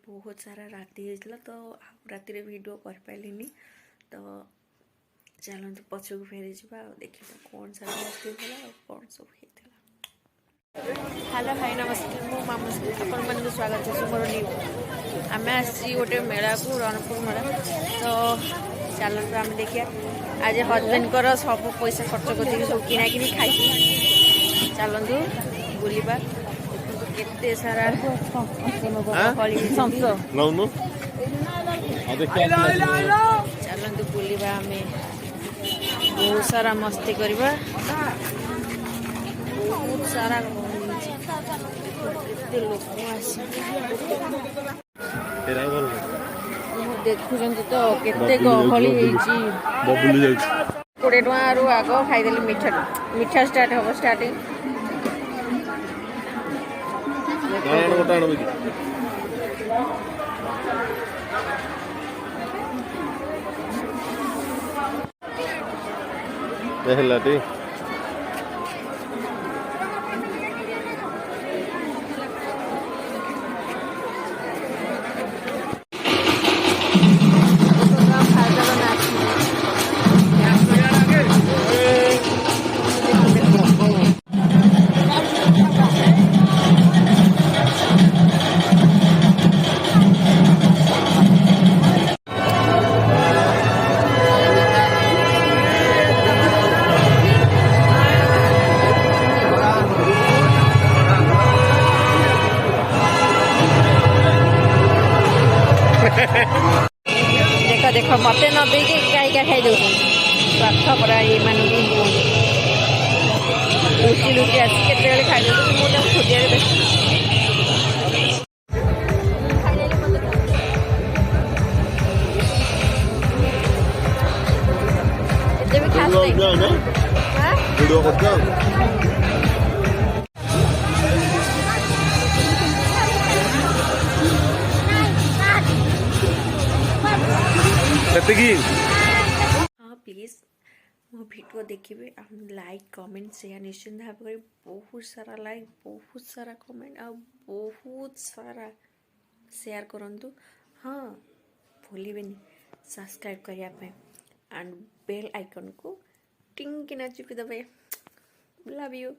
बहुत सारा राति होता तो राति वीडियो कर पाइलिनी तो चलते पछक फेरी जा देखा कौन सारा मस्ती होगा कौन सब होता। हेलो हाय नमस्ते मो मामुनी आपण मन स्वागत है मोर न्यू आम आसी गोटे मेला को रणपुर मेला तो चलते आम देखिए आज हजबैंड को सब पैसा खर्च कर सब किना कि खाई चलतु बुलवा केते सारा चलतु बुलवा आम बहुत सारा मस्ती करवा बहुत सारा लोक देखुं तो केते गहली 20 टଙ୍କା रु आग खाईदेली मीठा मीठा स्टार्ट हम स्टार्टिंग देख देख मत न दे गाई क्या खाई दौर स्वार्थ पड़ा ये मान लुचि लुचि आस के खाई दौर मुझे खोजिया भी हाँ प्लीज मो भिडियो देखिए लाइक कमेंट शेयर निश्चिंत भाव कर बहुत सारा लाइक बहुत सारा कमेंट आ बहुत सारा शेयर करंतु हाँ भूलिबेनी सब्सक्राइब करने एंड बेल आइकन को टिंग किना चिपी दबे लव यू।